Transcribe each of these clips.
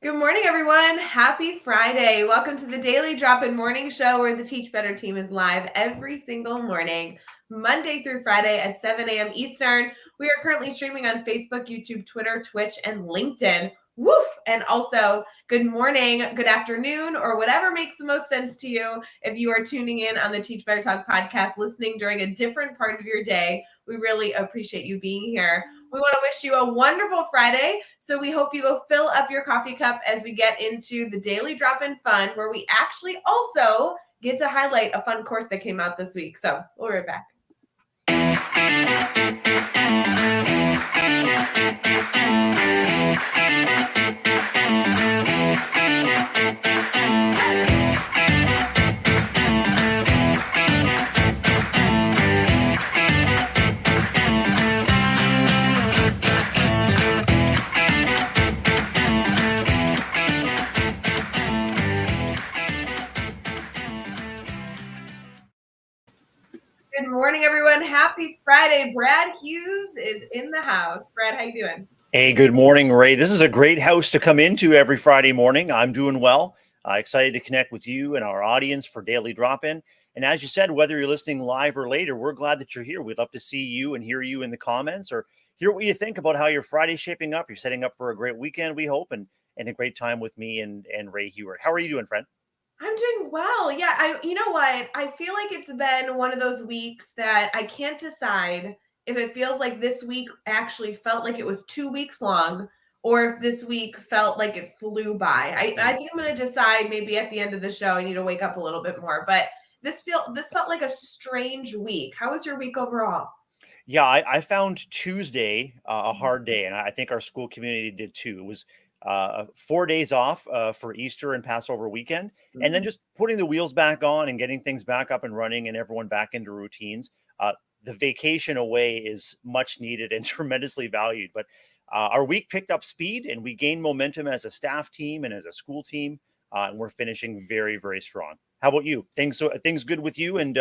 Good morning, everyone. Happy Friday. Welcome to the Daily Drop-In Morning Show where the Teach Better team is live every single morning, Monday through Friday at 7 a.m. Eastern. We are currently streaming on Facebook, YouTube, Twitter, Twitch, and LinkedIn. Woof! And also, good morning, good afternoon, or whatever makes the most sense to you. If you are tuning in on the Teach Better Talk podcast, listening during a different part of your day, we really appreciate you being here. We want to wish you a wonderful Friday. So we hope you go fill up your coffee cup as we get into the Daily Drop-In Fun, where we actually also get to highlight a fun course that came out this week. So we'll be right back. Good morning, everyone. Happy Friday. Brad Hughes is in the house. Brad, how you doing? Hey, good morning, Ray. This is a great house to come into every Friday morning. I'm doing well. Excited to connect with you and our audience for Daily Drop-In. And as you said, whether you're listening live or later, we're glad that you're here. We'd love to see you and hear you in the comments or hear what you think about how your Friday's shaping up. You're setting up for a great weekend, we hope, and a great time with me and Ray Hewart. How are you doing, friend? I'm doing well. Yeah, you know what? I feel like it's been one of those weeks that I can't decide if it feels like this week actually felt like it was 2 weeks long or if this week felt like it flew by. I think I'm going to decide maybe at the end of the show. I need to wake up a little bit more, but this felt like a strange week. How was your week overall? Yeah, I found Tuesday a hard day, and I think our school community did too. It was 4 days off for Easter and Passover weekend, and then just putting the wheels back on and getting things back up and running and everyone back into routines. The vacation away is much needed and tremendously valued. But our week picked up speed and we gained momentum as a staff team and as a school team, and we're finishing very, very strong. How about you? Things good with you and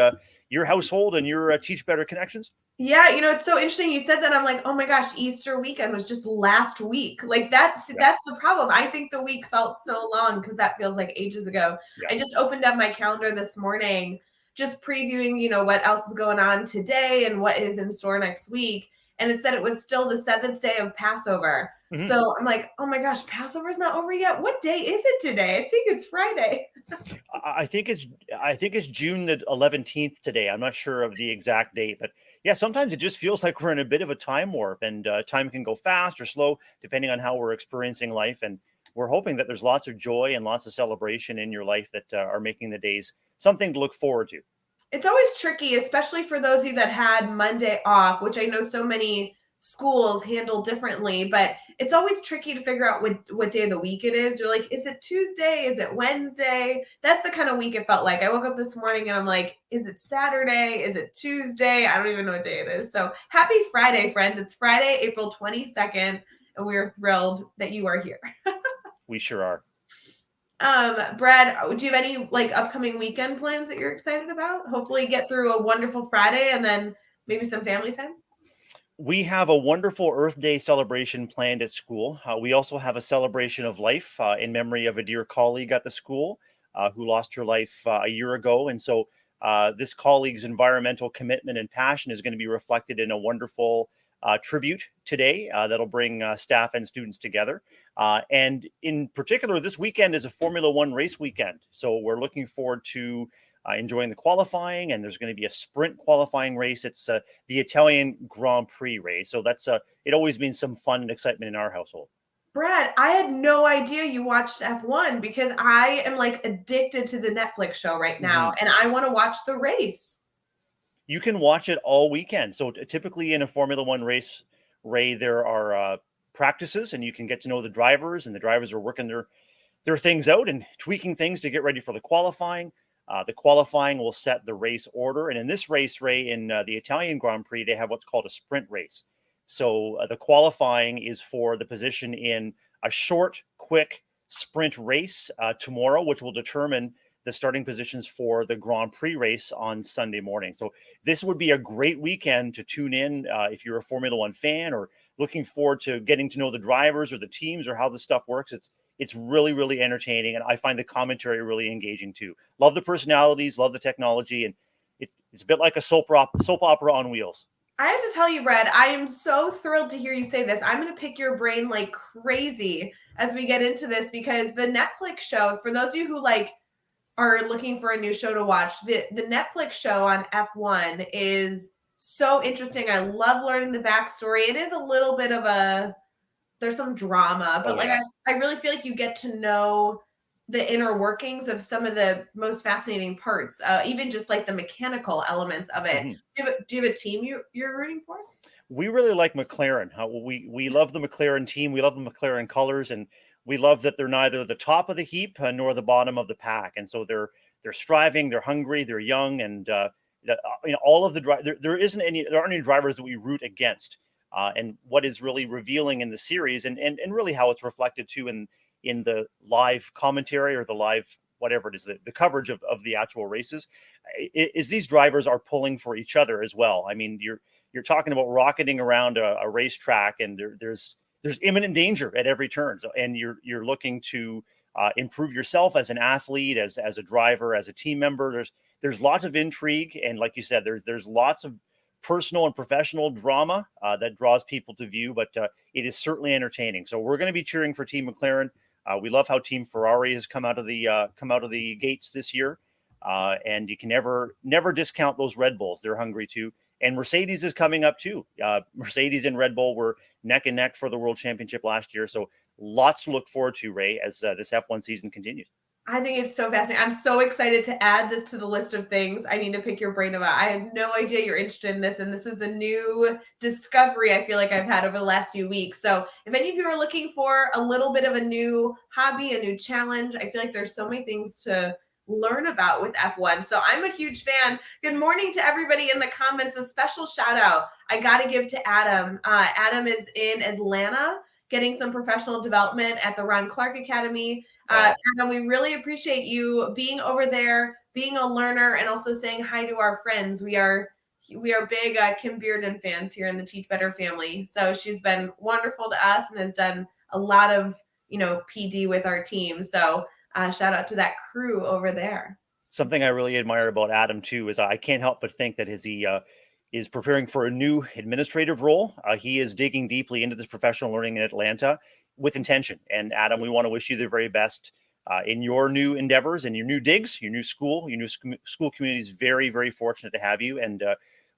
your household and your Teach Better connections? Yeah, it's so interesting you said that. I'm like, oh my gosh, Easter weekend was just last week. Like that's the problem. I think the week felt so long because that feels like ages ago. Yeah. I just opened up my calendar this morning, just previewing, what else is going on today and what is in store next week. And it said it was still the 7th day of Passover. Mhm. So I'm like, oh my gosh, Passover's not over yet. What day is it today? I think it's Friday. I think it's June the 11th today. I'm not sure of the exact date, but yeah, sometimes it just feels like we're in a bit of a time warp, and time can go fast or slow depending on how we're experiencing life. And we're hoping that there's lots of joy and lots of celebration in your life that are making the days something to look forward to. It's always tricky, especially for those of you that had Monday off, which I know so many schools handle differently, but it's always tricky to figure out what day of the week it is. You're like, is it Tuesday? Is it Wednesday? That's the kind of week it felt like. I woke up this morning and I'm like, is it Saturday? Is it Tuesday? I don't even know what day it is. So happy Friday, friends. It's Friday, April 22nd, and we are thrilled that you are here. We sure are. Brad, do you have any upcoming weekend plans that you're excited about? Hopefully get through a wonderful Friday and then maybe some family time. We have a wonderful Earth Day celebration planned at school. We also have a celebration of life in memory of a dear colleague at the school who lost her life a year ago. And so this colleague's environmental commitment and passion is going to be reflected in a wonderful tribute today that'll bring staff and students together. And in particular, this weekend is a Formula One race weekend. So we're looking forward to enjoying the qualifying, and there's going to be a sprint qualifying race. It's the Italian Grand Prix race. So that's it always means some fun and excitement in our household. Brad, I had no idea you watched F1 because I am addicted to the Netflix show right now and I want to watch the race. You can watch it all weekend. So typically in a Formula One race, Ray, there are practices and you can get to know the drivers, and the drivers are working their things out and tweaking things to get ready for the qualifying. The qualifying will set the race order. And in this race, Ray, in the Italian Grand Prix, they have what's called a sprint race. So the qualifying is for the position in a short, quick sprint race tomorrow, which will determine the starting positions for the Grand Prix race on Sunday morning. So this would be a great weekend to tune in if you're a Formula One fan or looking forward to getting to know the drivers or the teams or how the stuff works. It's really, really entertaining. And I find the commentary really engaging too. Love the personalities, love the technology. And it's a bit like a soap opera on wheels. I have to tell you, Brad, I am so thrilled to hear you say this. I'm going to pick your brain like crazy as we get into this, because the Netflix show, for those of you who like are looking for a new show to watch, the Netflix show on F1 is so interesting. I love learning the backstory. It is a little bit of there's some drama, but I really feel like you get to know the inner workings of some of the most fascinating parts, even just like the mechanical elements of it. Mm-hmm. Do you have a team you're rooting for? We really like McLaren. We love the McLaren team. We love the McLaren colors, and we love that they're neither the top of the heap nor the bottom of the pack. And so they're striving, they're hungry, they're young, and all of the there aren't any drivers that we root against. And what is really revealing in the series, and really how it's reflected too in the live commentary or the live whatever it is, the coverage of the actual races, is these drivers are pulling for each other as well. I mean, you're talking about rocketing around a racetrack, and there's imminent danger at every turn. So, and you're looking to improve yourself as an athlete, as a driver, as a team member. There's lots of intrigue, and like you said, there's lots of personal and professional drama that draws people to view, but it is certainly entertaining. So we're going to be cheering for Team McLaren. We love how Team Ferrari has come out of the gates this year, and you can never discount those Red Bulls. They're hungry too. And Mercedes is coming up too. Mercedes and Red Bull were neck and neck for the World Championship last year. So lots to look forward to, Ray, as this F1 season continues. I think it's so fascinating. I'm so excited to add this to the list of things I need to pick your brain about. I had no idea you're interested in this, and this is a new discovery I feel like I've had over the last few weeks. So if any of you are looking for a little bit of a new hobby, a new challenge, I feel like there's so many things to learn about with F1. So I'm a huge fan. Good morning to everybody in the comments. A special shout out I got to give to Adam. Adam is in Atlanta getting some professional development at the Ron Clark Academy. And we really appreciate you being over there, being a learner, and also saying hi to our friends. We are big Kim Bearden fans here in the Teach Better family. So she's been wonderful to us and has done a lot of PD with our team. So shout out to that crew over there. Something I really admire about Adam too is I can't help but think that as he is preparing for a new administrative role, he is digging deeply into this professional learning in Atlanta with intention. And Adam, we want to wish you the very best in your new endeavors and your new digs, your new school. Your new school community is very, very fortunate to have you. And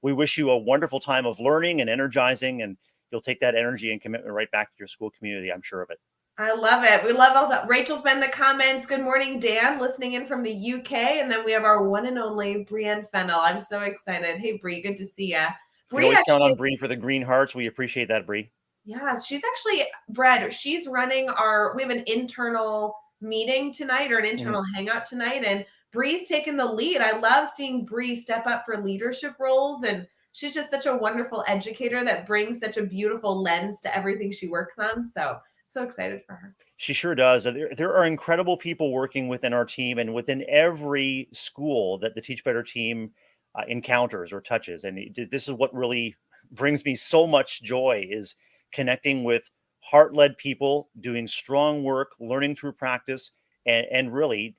we wish you a wonderful time of learning and energizing, and you'll take that energy and commitment right back to your school community. I'm sure of it. I love it. We love also Rachel's been in the comments. Good morning, Dan, listening in from the UK. And then we have our one and only Brienne Fennell. I'm so excited. Hey, Brie, good to see you. We always count on Brie for the green hearts. We appreciate that, Brie. Yeah, she's actually, Brad, she's running we have an internal meeting tonight, or an internal hangout tonight, and Brie's taking the lead. I love seeing Brie step up for leadership roles, and she's just such a wonderful educator that brings such a beautiful lens to everything she works on. So excited for her. She sure does. There are incredible people working within our team and within every school that the Teach Better team encounters or touches. And this is what really brings me so much joy, is connecting with heart-led people, doing strong work, learning through practice, and really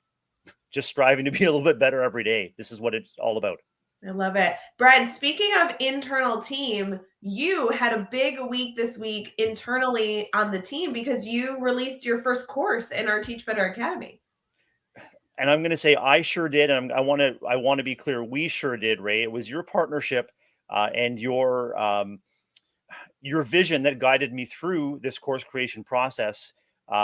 just striving to be a little bit better every day. This is what it's all about. I love it. Brad, speaking of internal team, you had a big week this week internally on the team because you released your first course in our Teach Better Academy. And I'm going to say I sure did. And I want to be clear. We sure did, Ray. It was your partnership and your vision that guided me through this course creation process.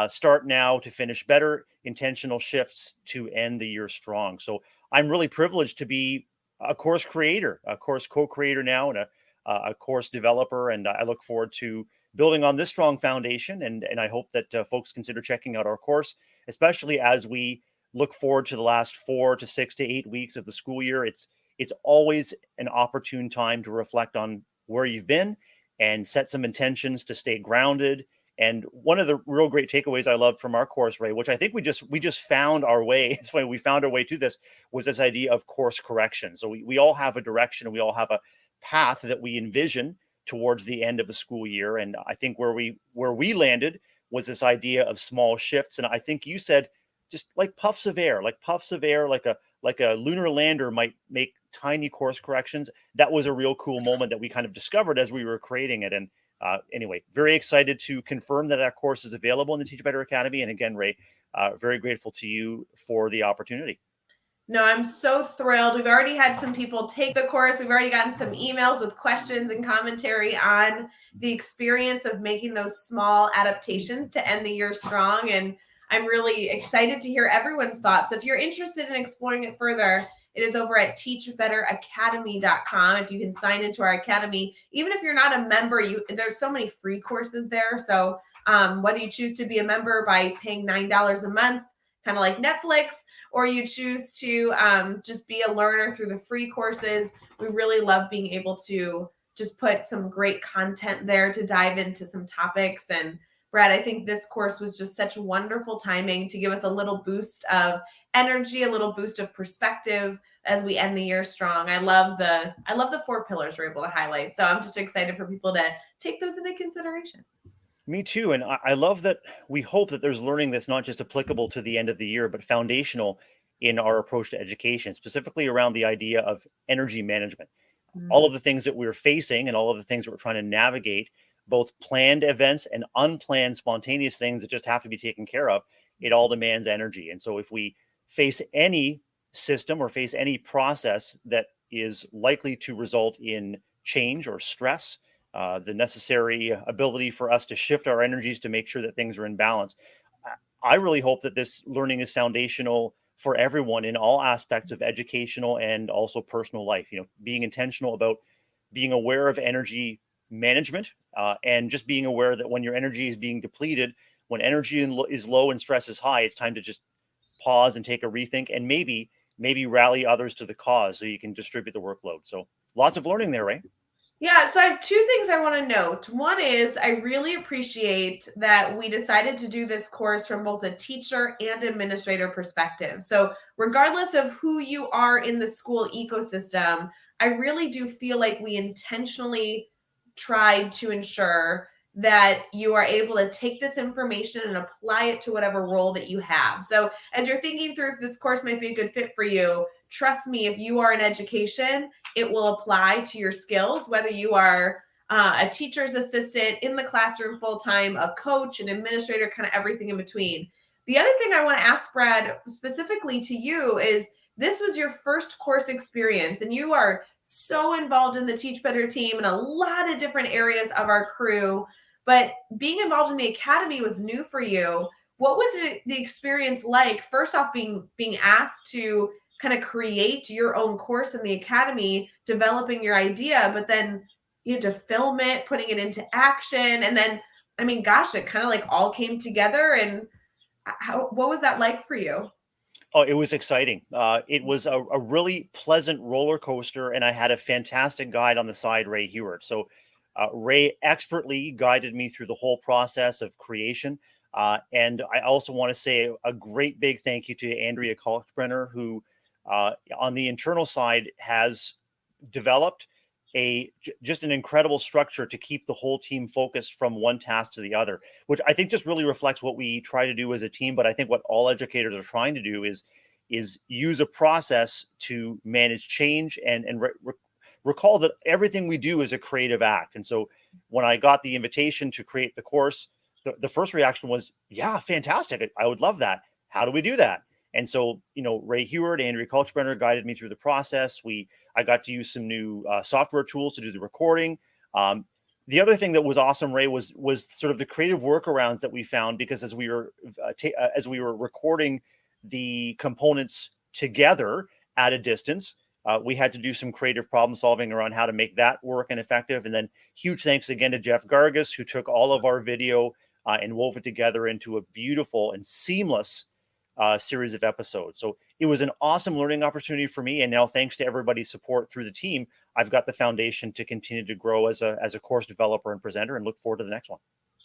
Start now to finish better, intentional shifts to end the year strong. So I'm really privileged to be a course creator, a course co-creator now, and a course developer. And I look forward to building on this strong foundation. And I hope that folks consider checking out our course, especially as we look forward to the last 4 to 6 to 8 weeks of the school year. It's always an opportune time to reflect on where you've been and set some intentions to stay grounded. And one of the real great takeaways I loved from our course, Ray, which I think we just found our way, it's funny, we found our way to this, was this idea of course correction. So we all have a direction, and we all have a path that we envision towards the end of the school year. And I think where we landed was this idea of small shifts. And I think you said just like puffs of air, like a lunar lander might make tiny course corrections. That was a real cool moment that we kind of discovered as we were creating it. And anyway, very excited to confirm that that course is available in the Teach Better Academy. And again, Ray, very grateful to you for the opportunity. No, I'm so thrilled. We've already had some people take the course. We've already gotten some emails with questions and commentary on the experience of making those small adaptations to end the year strong. And I'm really excited to hear everyone's thoughts. If you're interested in exploring it further, it is over at teachbetteracademy.com. If you can sign into our academy, even if you're not a member, there's so many free courses there. So whether you choose to be a member by paying $9 a month, kind of like Netflix, or you choose to just be a learner through the free courses, we really love being able to just put some great content there to dive into some topics. And Brad, I think this course was just such wonderful timing to give us a little boost of energy, a little boost of perspective as we end the year strong. I love the 4 pillars we're able to highlight. So I'm just excited for people to take those into consideration. Me too. And I love that we hope that there's learning that's not just applicable to the end of the year, but foundational in our approach to education, specifically around the idea of energy management. All of the things that we're facing and all of the things that we're trying to navigate, both planned events and unplanned spontaneous things that just have to be taken care of, it all demands energy. And so if we face any system or face any process that is likely to result in change or stress, the necessary ability for us to shift our energies to make sure that things are in balance. I really hope that this learning is foundational for everyone in all aspects of educational and also personal life. Being intentional about being aware of energy management and just being aware that when your energy is being depleted, when energy is low and stress is high, it's time to just pause and take a rethink and maybe rally others to the cause so you can distribute the workload. So lots of learning there, right? Yeah, so I have 2 things I want to note. One is I really appreciate that we decided to do this course from both a teacher and administrator perspective. So regardless of who you are in the school ecosystem, I really do feel like we intentionally tried to ensure that you are able to take this information and apply it to whatever role that you have. So as you're thinking through if this course might be a good fit for you, trust me, if you are in education, it will apply to your skills, whether you are a teacher's assistant in the classroom full-time, a coach, an administrator, kind of everything in between. The other thing I want to ask, Brad, specifically to you is this was your first course experience and you are so involved in the Teach Better team and a lot of different areas of our crew, but being involved in the academy was new for you. What was the experience like? First off, being asked to kind of create your own course in the academy, developing your idea, but then you had to film it, putting it into action. And then, I mean, gosh, it kind of like all came together. And what was that like for you? Oh, it was exciting. It was a really pleasant roller coaster, and I had a fantastic guide on the side, Ray Hewart. So Ray expertly guided me through the whole process of creation. And I also want to say a great big thank you to Andrea Kalkbrenner, who on the internal side has developed just an incredible structure to keep the whole team focused from one task to the other, which I think just really reflects what we try to do as a team. But I think what all educators are trying to do is use a process to manage change and recall that everything we do is a creative act. And so when I got the invitation to create the course, the first reaction was, yeah, fantastic. I would love that. How do we do that? And so, Ray Hewart, Andrea Kalkbrenner guided me through the process. I got to use some new software tools to do the recording. The other thing that was awesome, Ray, was sort of the creative workarounds that we found, because as we were recording the components together at a distance, we had to do some creative problem solving around how to make that work and effective. And then huge thanks again to Jeff Gargas, who took all of our video and wove it together into a beautiful and seamless series of episodes. So it was an awesome learning opportunity for me. And now, thanks to everybody's support through the team, I've got the foundation to continue to grow as a course developer and presenter, and look forward to the next one.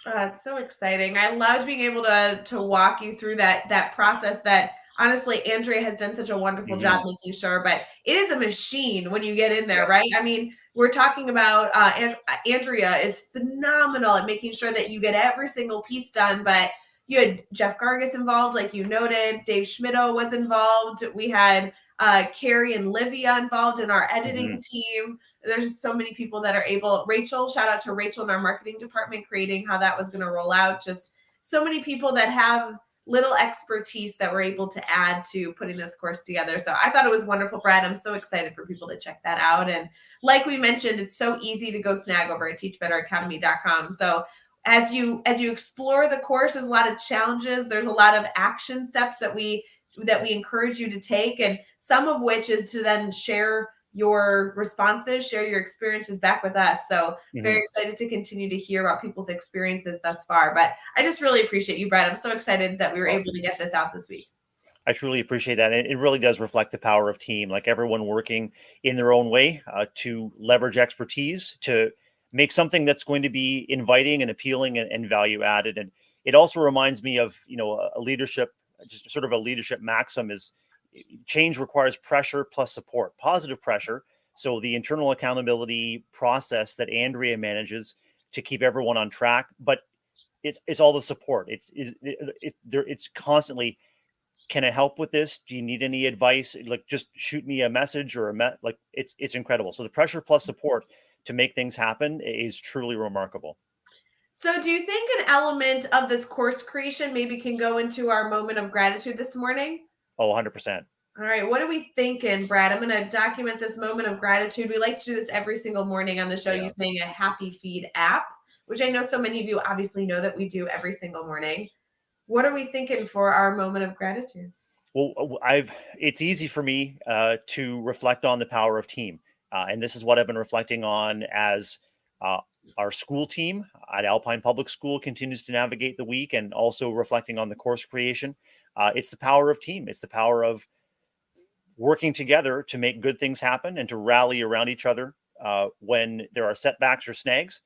It's so exciting. I loved being able to walk you through that process that honestly, Andrea has done such a wonderful job making sure, but it is a machine when you get in there, right? I mean, We're talking about Andrea is phenomenal at making sure that you get every single piece done. But you had Jeff Gargas involved, like you noted. Dave Schmitto was involved. We had Carrie and Livia involved in our editing team. There's just so many people that are able. Rachel, shout out to Rachel in our marketing department, creating how that was going to roll out. Just so many people that have little expertise that we're able to add to putting this course together. So I thought it was wonderful, Brad. I'm so excited for people to check that out. And like we mentioned, it's so easy to go snag over at teachbetteracademy.com. So as you explore the course, there's a lot of challenges. There's a lot of action steps that we encourage you to take, and some of which is to then share your responses, share your experiences back with us. So very excited to continue to hear about people's experiences thus far. But I just really appreciate you, Brad. I'm so excited that we were able to get this out this week. I truly appreciate that. It really does reflect the power of team, like everyone working in their own way to leverage expertise to make something that's going to be inviting and appealing and value added. And it also reminds me of, a leadership, just sort of a leadership maxim is change requires pressure plus support, positive pressure. So the internal accountability process that Andrea manages to keep everyone on track, but it's all the support. It's constantly, can I help with this? Do you need any advice? Like, just shoot me a message or it's incredible. So the pressure plus support to make things happen is truly remarkable. So do you think an element of this course creation maybe can go into our moment of gratitude this morning? Oh, 100%. All right. What are we thinking, Brad? I'm going to document this moment of gratitude. We like to do this every single morning on the show using a Happy Feed app, which I know so many of you obviously know that we do every single morning. What are we thinking for our moment of gratitude? Well, it's easy for me to reflect on the power of team. And this is what I've been reflecting on as our school team at Alpine Public School continues to navigate the week, and also reflecting on the course creation. It's the power of team. It's the power of working together to make good things happen and to rally around each other when there are setbacks or snags,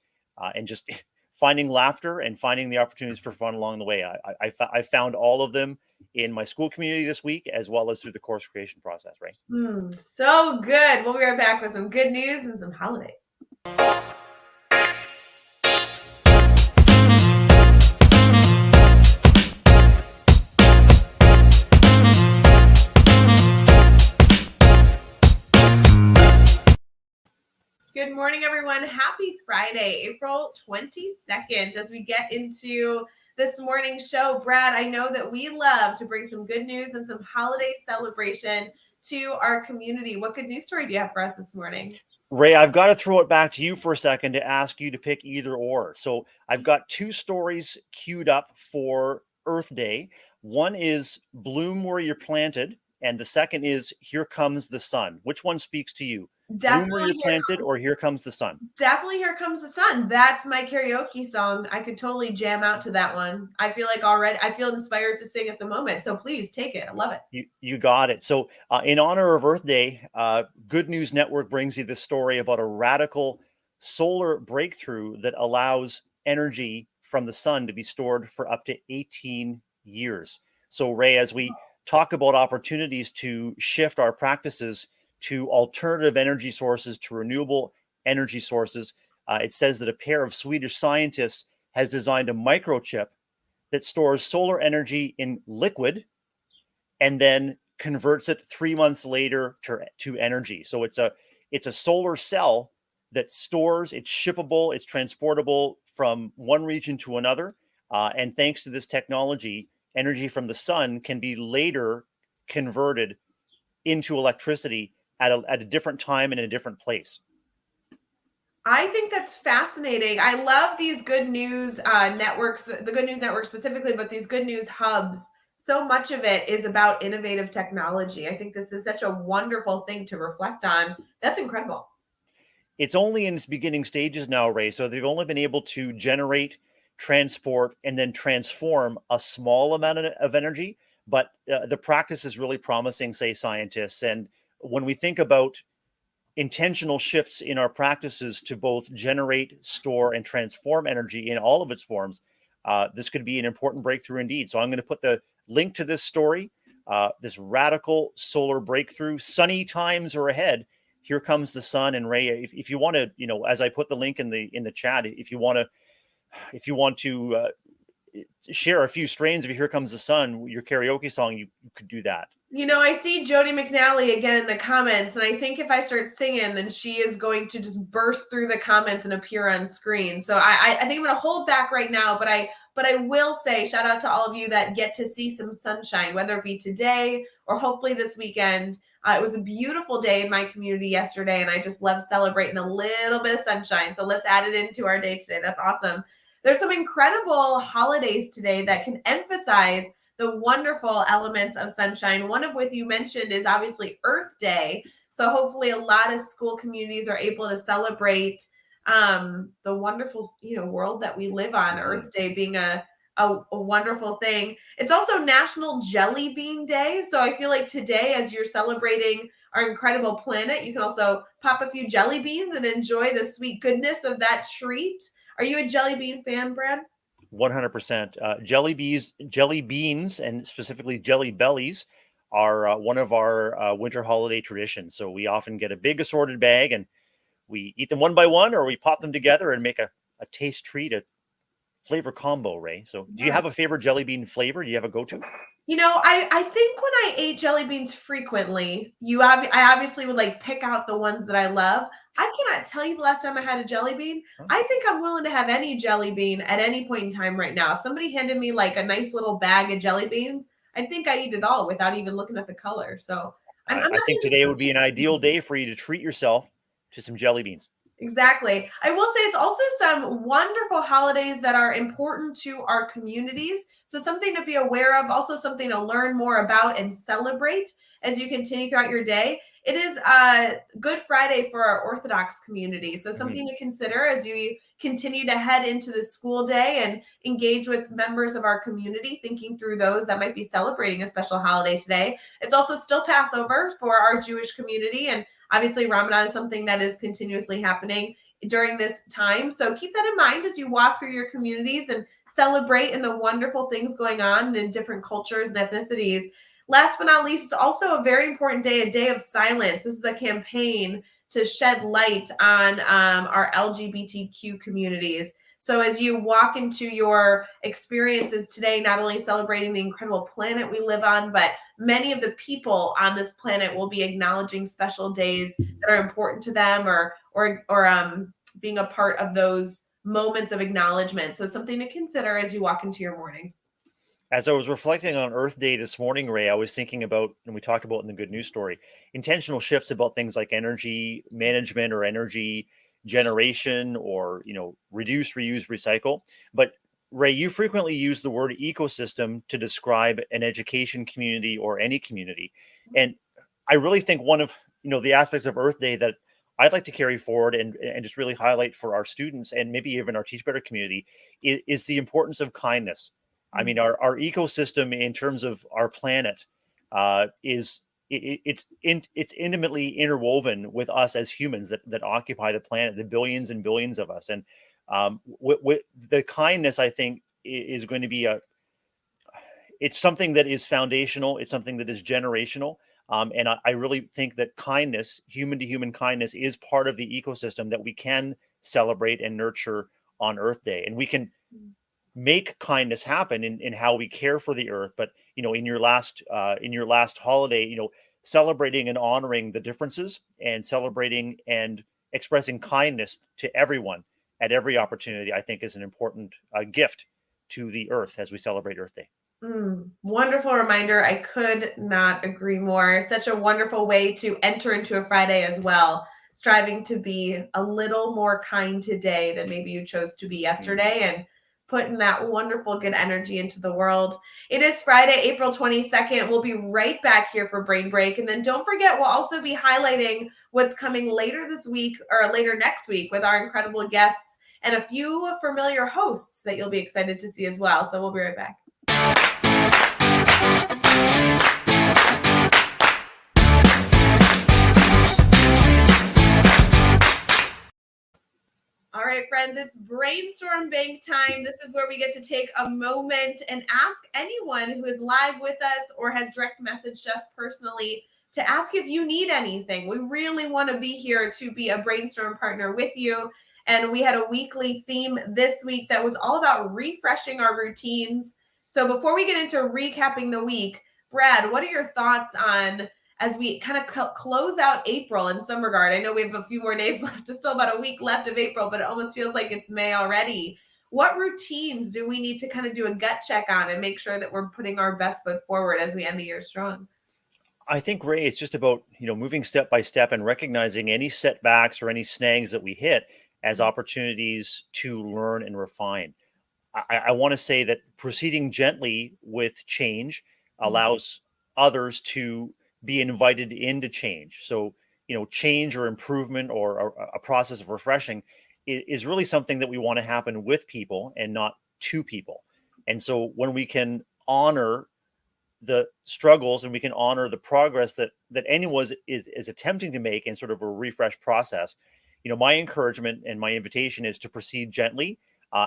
and just finding laughter and finding the opportunities for fun along the way. I found all of them in my school community this week, as well as through the course creation process, right? So good. We'll be right back with some good news and some holidays. Good morning, everyone. Happy Friday, April 22nd. As we get into this morning's show, Brad, I know that we love to bring some good news and some holiday celebration to our community. What good news story do you have for us this morning? Ray, I've got to throw it back to you for a second to ask you to pick either or. So I've got two stories queued up for Earth Day. One is Bloom Where You're Planted, and the second is Here Comes the Sun. Which one speaks to you? Definitely Bloom Where You're Planted or Here Comes the Sun? Definitely Here Comes the Sun. That's my karaoke song. I could totally jam out to that one. I feel like I feel inspired to sing at the moment. So please take it. I love it. You got it. So in honor of Earth Day, Good News Network brings you this story about a radical solar breakthrough that allows energy from the sun to be stored for up to 18 years. So Ray, as we talk about opportunities to shift our practices to alternative energy sources, to renewable energy sources, it says that a pair of Swedish scientists has designed a microchip that stores solar energy in liquid and then converts it 3 months later to energy. So it's a solar cell that stores, it's shippable, it's transportable from one region to another. And thanks to this technology, energy from the sun can be later converted into electricity at a different time and in a different place. I think that's fascinating. I love these good news networks, the Good News Network specifically, but these good news hubs. So much of it is about innovative technology. I think this is such a wonderful thing to reflect on. That's incredible. It's only in its beginning stages now, Ray. So they've only been able to generate, transport, and then transform a small amount of energy. But the practice is really promising, say scientists. And when we think about intentional shifts in our practices to both generate, store, and transform energy in all of its forms, this could be an important breakthrough indeed. So I'm going to put the link to this story, this radical solar breakthrough. Sunny times are ahead Here Comes the Sun. And Ray, if you want to, as I put the link in the chat, if you want to share a few strains of Here Comes the Sun, your karaoke song, you could do that. I see Jody McNally again in the comments, and I think if I start singing, then she is going to just burst through the comments and appear on screen. So I think I'm going to hold back right now, but I will say shout out to all of you that get to see some sunshine, whether it be today or hopefully this weekend. It was a beautiful day in my community yesterday, and I just love celebrating a little bit of sunshine. So let's add it into our day today. That's awesome. There's some incredible holidays today that can emphasize the wonderful elements of sunshine. One of which you mentioned is obviously Earth Day. So hopefully a lot of school communities are able to celebrate the wonderful, world that we live on. Earth Day being a wonderful thing. It's also National Jelly Bean Day. So I feel like today, as you're celebrating our incredible planet, you can also pop a few jelly beans and enjoy the sweet goodness of that treat. Are you a jelly bean fan, Brad? 100%. Jelly beans, and specifically Jelly Bellies, are one of our winter holiday traditions. So we often get a big assorted bag and we eat them one by one, or we pop them together and make a taste treat, a flavor combo, Ray. So do you have a favorite jelly bean flavor? Do you have a go-to? I think when I ate jelly beans frequently, I obviously would pick out the ones that I love. I cannot tell you the last time I had a jelly bean. I think I'm willing to have any jelly bean at any point in time right now. If somebody handed me a nice little bag of jelly beans, I think I eat it all without even looking at the color. So I think today would be an ideal day for you to treat yourself to some jelly beans. Exactly. I will say it's also some wonderful holidays that are important to our communities. So something to be aware of, also something to learn more about and celebrate as you continue throughout your day. It is Good Friday for our Orthodox community. So something to consider as you continue to head into the school day and engage with members of our community, thinking through those that might be celebrating a special holiday today. It's also still Passover for our Jewish community, and obviously, Ramadan is something that is continuously happening during this time. So keep that in mind as you walk through your communities and celebrate in the wonderful things going on in different cultures and ethnicities. Last but not least, it's also a very important day, a day of silence. This is a campaign to shed light on our LGBTQ communities. So as you walk into your experiences today, not only celebrating the incredible planet we live on, but many of the people on this planet will be acknowledging special days that are important to them, or being a part of those moments of acknowledgement. So something to consider as you walk into your morning. As I was reflecting on Earth Day this morning, Ray, I was thinking about, and we talked about in the Good News Story, intentional shifts about things like energy management or energy generation, or reduce, reuse, recycle. But Ray, you frequently use the word ecosystem to describe an education community or any community. And I really think one of the aspects of Earth Day that I'd like to carry forward and just really highlight for our students and maybe even our Teach Better community is the importance of kindness. I mean, our ecosystem in terms of our planet it's intimately interwoven with us as humans that occupy the planet, the billions and billions of us. And with the kindness, I think, is going to be it's something that is foundational. It's something that is generational. And I really think that kindness, human to human kindness, is part of the ecosystem that we can celebrate and nurture on Earth Day. And we can make kindness happen in how we care for the earth. But in your last holiday, celebrating and honoring the differences and celebrating and expressing kindness to everyone at every opportunity, I think, is an important gift to the earth as we celebrate Earth Day. Wonderful reminder. I could not agree more. Such a wonderful way to enter into a Friday as well, striving to be a little more kind today than maybe you chose to be yesterday, and putting that wonderful good energy into the world. It is Friday, April 22nd. We'll be right back here for Brain Break. And then don't forget, we'll also be highlighting what's coming later this week or later next week with our incredible guests and a few familiar hosts that you'll be excited to see as well. So we'll be right back. All right, friends, it's Brainstorm Bank time. This is where we get to take a moment and ask anyone who is live with us or has direct messaged us personally to ask if you need anything. We really want to be here to be a brainstorm partner with you. And we had a weekly theme this week that was all about refreshing our routines. So before we get into recapping the week, Brad, what are your thoughts on, as we kind of close out April in some regard? I know we have a few more days left, just still about a week left of April, but it almost feels like it's May already. What routines do we need to kind of do a gut check on and make sure that we're putting our best foot forward as we end the year strong? I think, Ray, it's just about, moving step by step and recognizing any setbacks or any snags that we hit as opportunities to learn and refine. I want to say that proceeding gently with change allows others to be invited into change. So, change or improvement or a process of refreshing is really something that we want to happen with people and not to people. And so when we can honor the struggles and we can honor the progress that anyone is attempting to make in sort of a refresh process, my encouragement and my invitation is to proceed gently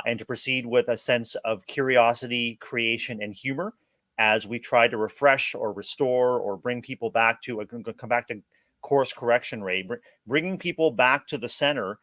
and to proceed with a sense of curiosity, creation, and humor as we try to refresh or restore or bring people back to come back to course correction, Ray, bringing people back to the center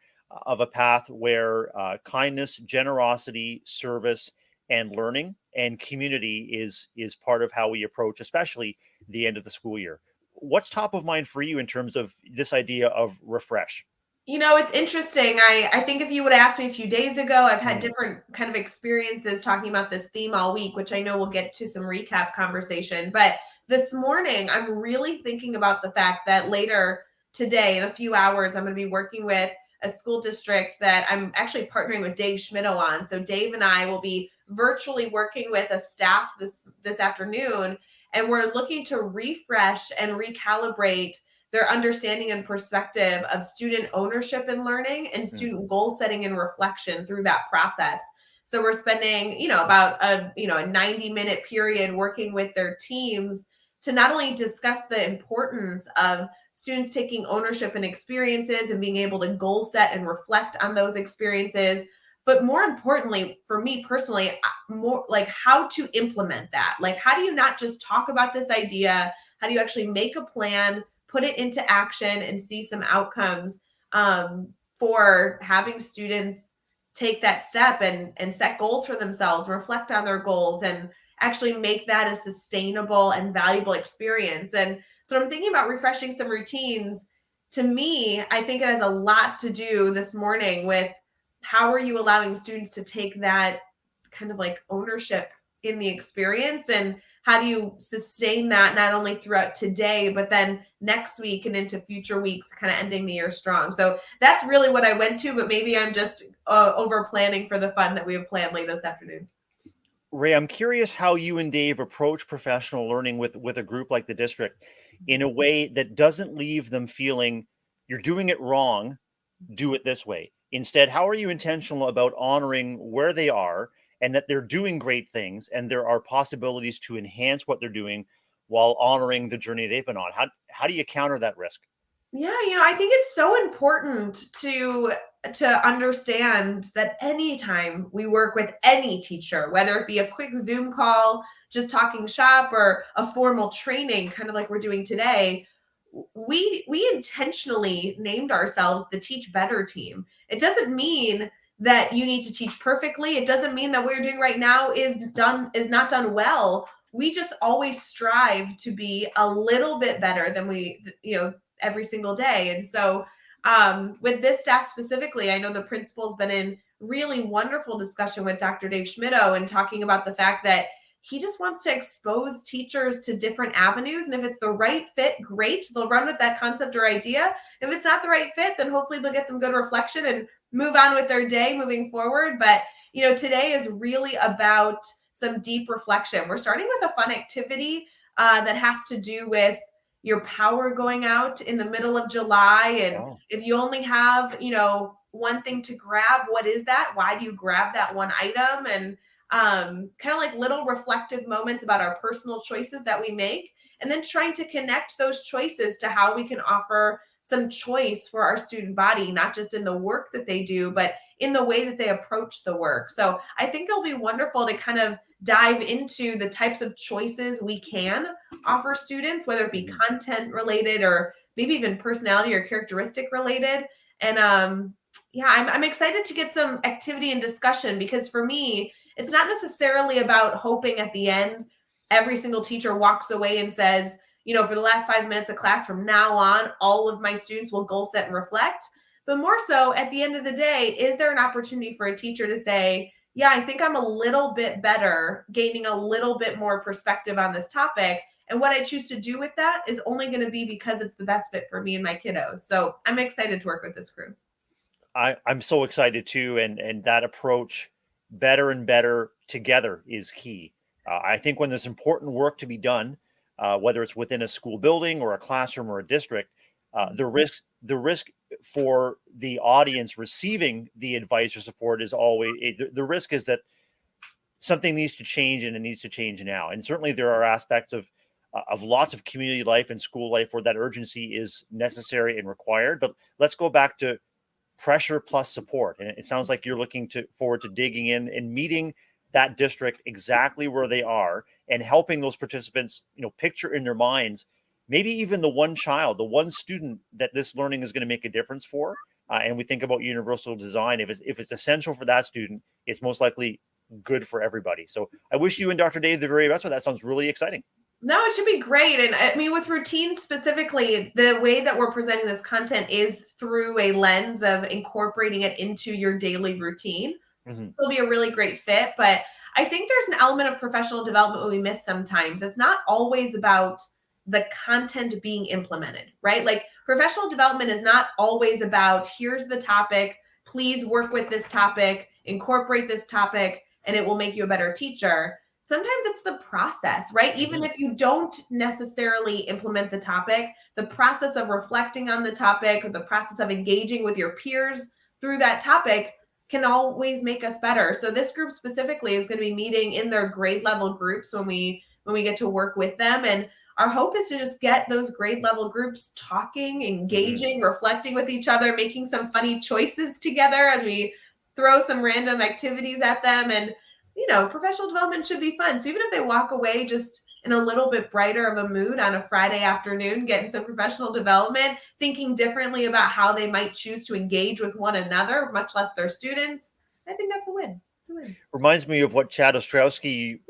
of a path where kindness, generosity, service, and learning and community is part of how we approach, especially the end of the school year. What's top of mind for you in terms of this idea of refresh? It's interesting. I think if you would ask me a few days ago, I've had different kind of experiences talking about this theme all week, which I know we'll get to some recap conversation. But this morning, I'm really thinking about the fact that later today, in a few hours, I'm going to be working with a school district that I'm actually partnering with Dave Schmittou on. So Dave and I will be virtually working with a staff this afternoon, and we're looking to refresh and recalibrate their understanding and perspective of student ownership and learning and student goal setting and reflection through that process. So we're spending, about a 90-minute period working with their teams to not only discuss the importance of students taking ownership and experiences and being able to goal set and reflect on those experiences, but more importantly, for me personally, more like how to implement that. Like, how do you not just talk about this idea? How do you actually make a plan, put it into action, and see some outcomes for having students take that step and set goals for themselves, reflect on their goals, and actually make that a sustainable and valuable experience. And so I'm thinking about refreshing some routines. To me, I think it has a lot to do this morning with how are you allowing students to take that kind of like ownership in the experience, and how do you sustain that not only throughout today, but then next week and into future weeks, kind of ending the year strong. So that's really what I went to, but maybe I'm just over planning for the fun that we have planned late this afternoon. Ray, I'm curious how you and Dave approach professional learning with a group like the district in a way that doesn't leave them feeling you're doing it wrong, do it this way. Instead, how are you intentional about honoring where they are and that they're doing great things and there are possibilities to enhance what they're doing while honoring the journey they've been on? How do you counter that risk? Yeah, I think it's so important to understand that anytime we work with any teacher, whether it be a quick Zoom call, just talking shop, or a formal training, kind of like we're doing today, we intentionally named ourselves the Teach Better team. It doesn't mean that you need to teach perfectly. It doesn't mean that what you're doing right now is not done well. We just always strive to be a little bit better than we, every single day. And so with this staff specifically, I know the principal's been in really wonderful discussion with Dr. Dave Schmittou and talking about the fact that he just wants to expose teachers to different avenues. And if it's the right fit, great. They'll run with that concept or idea. If it's not the right fit, then hopefully they'll get some good reflection and move on with their day moving forward. But, today is really about some deep reflection. We're starting with a fun activity that has to do with your power going out in the middle of July. And if you only have, one thing to grab, what is that? Why do you grab that one item? And kind of like little reflective moments about our personal choices that we make, and then trying to connect those choices to how we can offer some choice for our student body, not just in the work that they do, but in the way that they approach the work. So I think it'll be wonderful to kind of dive into the types of choices we can offer students, whether it be content related or maybe even personality or characteristic related. And I'm excited to get some activity and discussion, because for me, it's not necessarily about hoping at the end every single teacher walks away and says, for the last 5 minutes of class from now on, all of my students will goal set and reflect. But more so, at the end of the day, is there an opportunity for a teacher to say, yeah, I think I'm a little bit better, gaining a little bit more perspective on this topic. And what I choose to do with that is only going to be because it's the best fit for me and my kiddos. So I'm excited to work with this crew. I'm so excited too. And that approach, better and better together, is key. I think when there's important work to be done, whether it's within a school building or a classroom or a district, the risk for the audience receiving the advice or support is always, the risk is that something needs to change, and it needs to change now. And certainly there are aspects of lots of community life and school life where that urgency is necessary and required. But let's go back to pressure plus support. And it sounds like you're looking forward to digging in and meeting that district exactly where they are, and helping those participants, picture in their minds, maybe even the one child, the one student that this learning is going to make a difference for. And we think about universal design. If it's essential for that student, it's most likely good for everybody. So I wish you and Dr. Dave the very best, but that sounds really exciting. No, it should be great. And I mean, with routine specifically, the way that we're presenting this content is through a lens of incorporating it into your daily routine. So it'll be a really great fit. But I think there's an element of professional development we miss sometimes. It's not always about the content being implemented, right? Like, professional development is not always about, here's the topic, please work with this topic, incorporate this topic, and it will make you a better teacher. Sometimes it's the process, right? Even if you don't necessarily implement the topic, the process of reflecting on the topic, or the process of engaging with your peers through that topic, can always make us better. So this group specifically is going to be meeting in their grade level groups when we get to work with them. And our hope is to just get those grade level groups talking, engaging, reflecting with each other, making some funny choices together as we throw some random activities at them. And, professional development should be fun. So even if they walk away just in a little bit brighter of a mood on a Friday afternoon, getting some professional development, thinking differently about how they might choose to engage with one another, much less their students, I think that's a win. It's a win. Reminds me of what Chad Ostrowski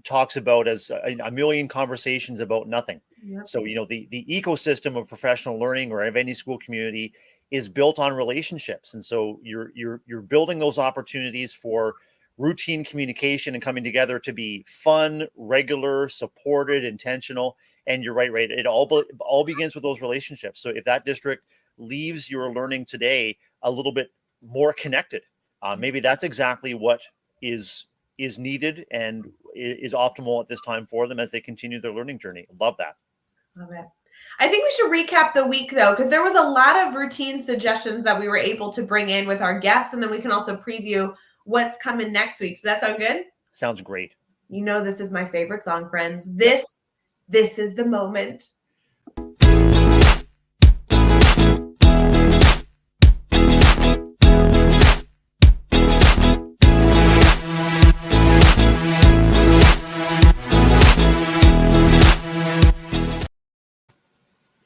talks about as a million conversations about nothing. Yep. So, the ecosystem of professional learning, or of any school community, is built on relationships. And so you're building those opportunities for routine communication and coming together to be fun, regular, supported, intentional. And you're right. It all begins with those relationships. So if that district leaves your learning today a little bit more connected, maybe that's exactly what is needed and is optimal at this time for them as they continue their learning journey. Love that. Love it. I think we should recap the week, though, because there was a lot of routine suggestions that we were able to bring in with our guests. And then we can also preview what's coming next week. Does that sound good? Sounds great. This is my favorite song, friends. This is the moment.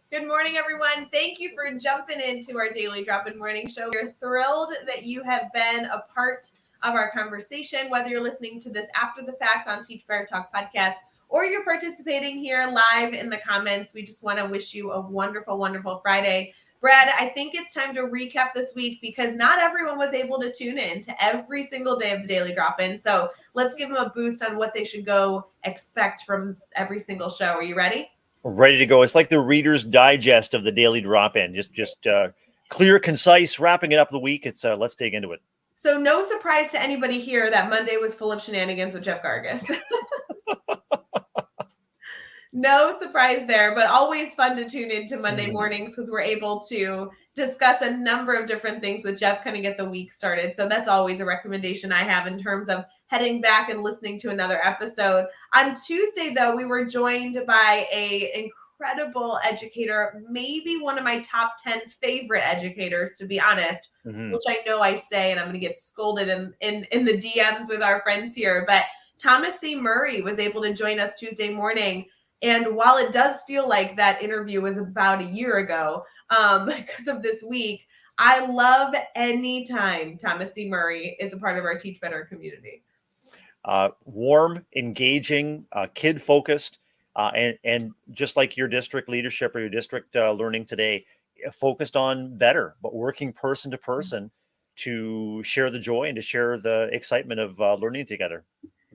Good morning, everyone. Thank you for jumping into our Daily Drop-In Morning Show. We're thrilled that you have been a part of our conversation, whether you're listening to this after the fact on Teach Better Talk podcast, or you're participating here live in the comments. We just want to wish you a wonderful, wonderful Friday. Brad, I think it's time to recap this week, because not everyone was able to tune in to every single day of the Daily Drop-In. So let's give them a boost on what they should go expect from every single show. Are you ready? We're ready to go. It's like the Reader's Digest of the Daily Drop-In. Just clear, concise, wrapping it up the week. It's let's dig into it. So no surprise to anybody here that Monday was full of shenanigans with Jeff Gargas. No surprise there, but always fun to tune into Monday mornings, because we're able to discuss a number of different things with Jeff, kind of get the week started. So that's always a recommendation I have in terms of heading back and listening to another episode. On Tuesday, though, we were joined by an incredible educator, maybe one of my top 10 favorite educators, to be honest, which I know I say, and I'm going to get scolded in the DMs with our friends here, but Thomas C. Murray was able to join us Tuesday morning. And while it does feel like that interview was about a year ago, because of this week, I love any time Thomas C. Murray is a part of our Teach Better community. Warm, engaging, kid-focused, and just like your district leadership or your district learning today, focused on better, but working person to person to share the joy and to share the excitement of learning together.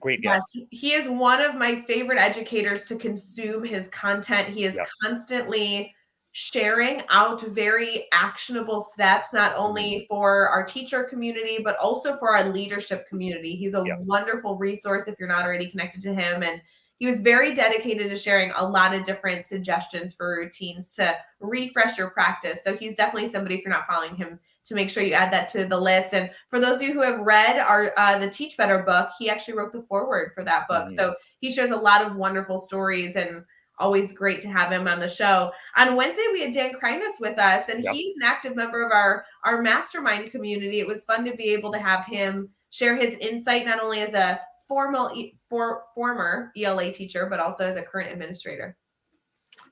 Great guest. Yes, he is one of my favorite educators to consume his content. He is constantly sharing out very actionable steps, not only for our teacher community, but also for our leadership community. He's a wonderful resource if you're not already connected to him. And he was very dedicated to sharing a lot of different suggestions for routines to refresh your practice. So he's definitely somebody, if you're not following him, to make sure you add that to the list. And for those of you who have read our the Teach Better book, he actually wrote the foreword for that book. So he shares a lot of wonderful stories, and always great to have him on the show. On Wednesday, we had Dan Kreiness with us, and he's an active member of our mastermind community. It was fun to be able to have him share his insight, not only as a former ELA teacher, but also as a current administrator.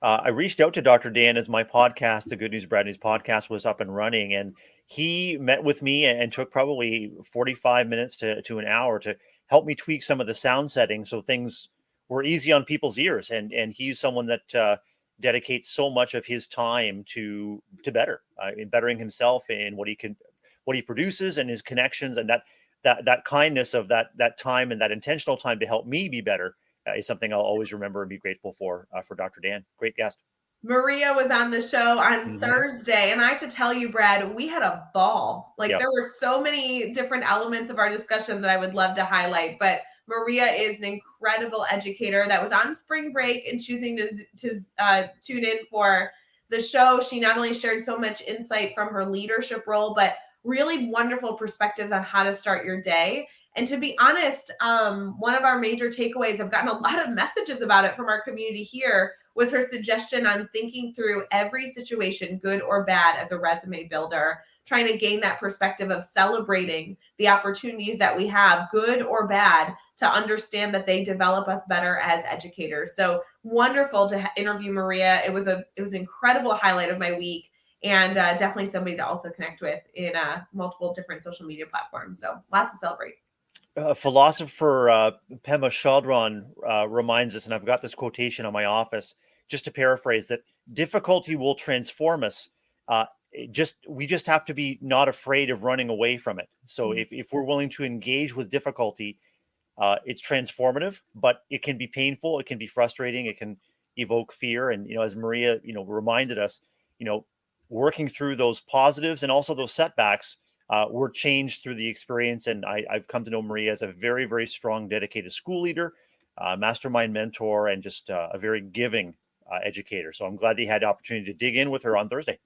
I reached out to Dr. Dan as my podcast, the Good News Bad News podcast, was up and running, and he met with me and took probably 45 minutes to an hour to help me tweak some of the sound settings so things were easy on people's ears. And he's someone that dedicates so much of his time to better, in bettering himself and what he produces and his connections, and that kindness of that time and that intentional time to help me be better. Is something I'll always remember and be grateful for Dr. Dan. Great guest. Maria was on the show on Thursday, and I have to tell you, Brad, we had a ball. There were so many different elements of our discussion that I would love to highlight, but Maria is an incredible educator that was on spring break and choosing to tune in for the show. She not only shared so much insight from her leadership role, but really wonderful perspectives on how to start your day. And to be honest, one of our major takeaways, I've gotten a lot of messages about it from our community here, was her suggestion on thinking through every situation, good or bad, as a resume builder, trying to gain that perspective of celebrating the opportunities that we have, good or bad, to understand that they develop us better as educators. So wonderful to interview Maria. It was an incredible highlight of my week, and definitely somebody to also connect with in multiple different social media platforms. So lots to celebrate. Philosopher Pema Chodron reminds us, and I've got this quotation on my office, just to paraphrase, that difficulty will transform us. We just have to be not afraid of running away from it. So if we're willing to engage with difficulty, it's transformative, but it can be painful. It can be frustrating. It can evoke fear. And, as Maria, reminded us, working through those positives and also those setbacks, were changed through the experience. And I've come to know Maria as a very, very strong, dedicated school leader, mastermind mentor, and just a very giving educator. So I'm glad they had the opportunity to dig in with her on Thursday.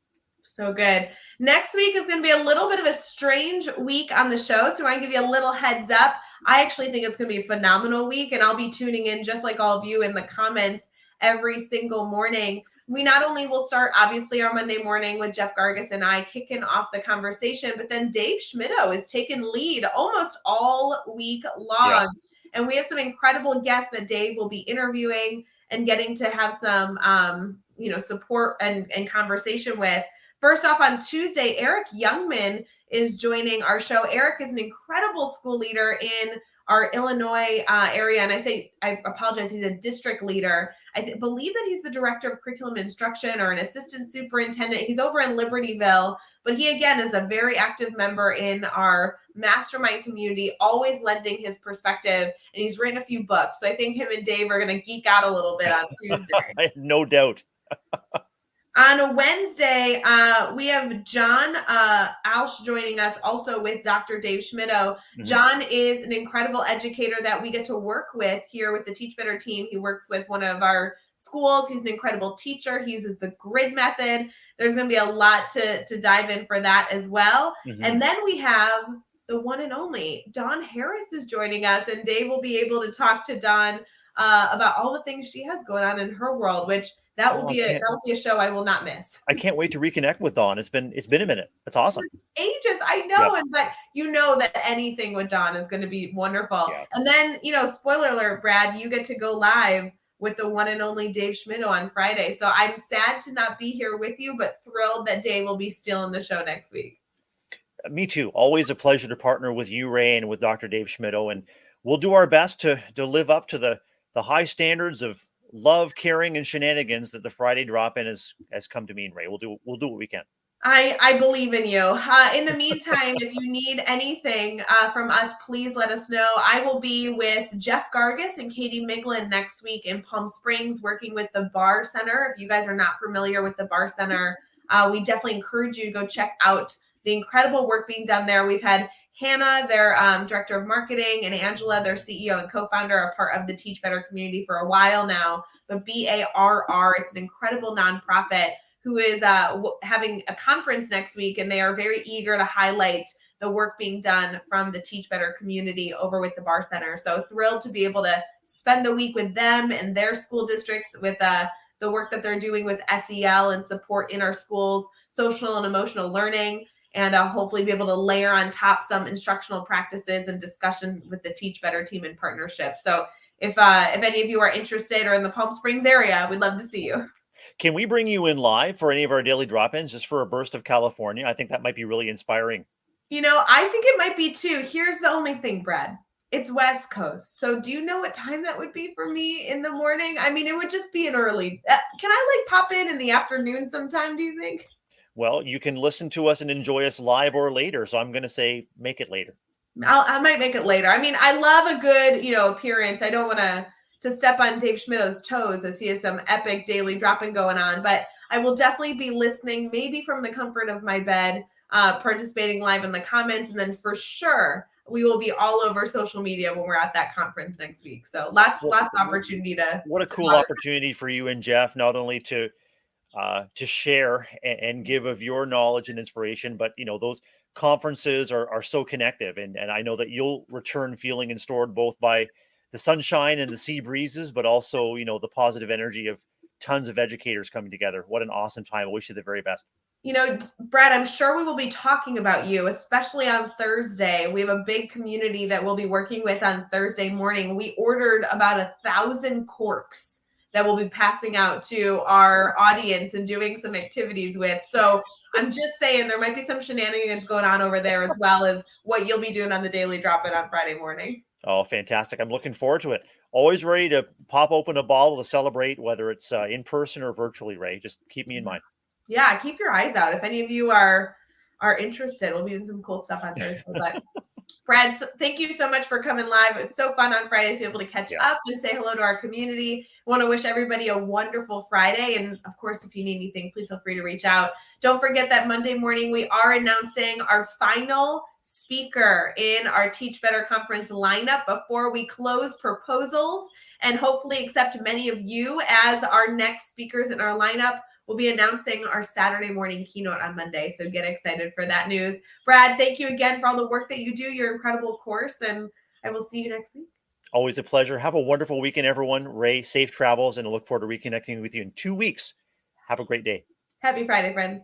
So good. Next week is going to be a little bit of a strange week on the show. So I want to give you a little heads up. I actually think it's going to be a phenomenal week, and I'll be tuning in just like all of you in the comments every single morning. We not only will start, obviously, our Monday morning with Jeff Gargas and I kicking off the conversation, but then Dave Schmittou is taking lead almost all week long. Yeah. And we have some incredible guests that Dave will be interviewing and getting to have some, support and conversation with. First off, on Tuesday, Eric Youngman is joining our show. Eric is an incredible school leader in our Illinois area. And I apologize, he's a district leader. I believe that he's the director of curriculum instruction or an assistant superintendent. He's over in Libertyville, but he, again, is a very active member in our mastermind community, always lending his perspective. And he's written a few books. So I think him and Dave are going to geek out a little bit on Tuesday. I have no doubt. On a Wednesday, we have John Alsh joining us, also with Dr. Dave Schmittou. Mm-hmm. John is an incredible educator that we get to work with here with the Teach Better team. He works with one of our schools. He's an incredible teacher. He uses the grid method. There's going to be a lot to dive in for that as well. Mm-hmm. And then we have the one and only Dawn Harris is joining us, and Dave will be able to talk to Dawn about all the things she has going on in her world, which That will Oh, be a show I will not miss. I can't wait to reconnect with Dawn. It's been a minute. That's awesome. Ages, I know, Yep. but you know that anything with Dawn is going to be wonderful. Yeah. And then, spoiler alert, Brad, you get to go live with the one and only Dave Schmittou on Friday. So I'm sad to not be here with you, but thrilled that Dave will be still in the show next week. Me too. Always a pleasure to partner with you, Ray, and with Dr. Dave Schmittou. And we'll do our best to live up to the high standards of love, caring, and shenanigans that the Friday drop-in has come to mean, Ray. We'll do what we can. I believe in you. In the meantime, if you need anything from us, please let us know. I will be with Jeff Gargas and Katie Miglin next week in Palm Springs, working with the Bar Center. If you guys are not familiar with the Bar Center, we definitely encourage you to go check out the incredible work being done there. We've had Hannah, their director of marketing, and Angela, their CEO and co-founder, are part of the Teach Better community for a while now. But BARR, it's an incredible nonprofit who is having a conference next week, and they are very eager to highlight the work being done from the Teach Better community over with the Bar Center. So thrilled to be able to spend the week with them and their school districts with the work that they're doing with SEL and support in our schools, social and emotional learning, and hopefully be able to layer on top some instructional practices and discussion with the Teach Better team in partnership. So if any of you are interested or in the Palm Springs area, we'd love to see you. Can we bring you in live for any of our daily drop-ins just for a burst of California? I think that might be really inspiring. I think it might be too. Here's the only thing, Brad. It's West Coast. So do you know what time that would be for me in the morning? I mean, it would just be an early. Can I pop in the afternoon sometime, do you think? Well, you can listen to us and enjoy us live or later. So I'm going to say make it later. I might make it later. I mean, I love a good, appearance. I don't want to step on Dave Schmittou's toes as he has some epic daily drop-in going on, but I will definitely be listening, maybe from the comfort of my bed, participating live in the comments, and then for sure we will be all over social media when we're at that conference next week. So lots of opportunity to. What a cool opportunity for you and Jeff, not only to share and give of your knowledge and inspiration, but those conferences are so connective, and I know that you'll return feeling restored both by the sunshine and the sea breezes, but also the positive energy of tons of educators coming together. What an awesome time. I wish you the very best. Brad, I'm sure we will be talking about you, especially on Thursday. We have a big community that we'll be working with on Thursday morning. We ordered about 1,000 corks that we'll be passing out to our audience and doing some activities with. So I'm just saying there might be some shenanigans going on over there, as well as what you'll be doing on the daily drop-in on Friday morning. Oh, fantastic. I'm looking forward to it. Always ready to pop open a bottle to celebrate, whether it's in person or virtually, Ray. Just keep me in mind. Yeah, keep your eyes out. If any of you are interested, we'll be doing some cool stuff on Thursday. But Brad, thank you so much for coming live. It's so fun on Fridays to be able to catch up and say hello to our community. I want to wish everybody a wonderful Friday. And of course, if you need anything, please feel free to reach out. Don't forget that Monday morning, we are announcing our final speaker in our Teach Better Conference lineup before we close proposals and hopefully accept many of you as our next speakers in our lineup. We'll be announcing our Saturday morning keynote on Monday, so get excited for that news. Brad, thank you again for all the work that you do, your incredible course, and I will see you next week. Always a pleasure. Have a wonderful weekend, everyone. Ray, safe travels, and I look forward to reconnecting with you in 2 weeks. Have a great day. Happy Friday, friends.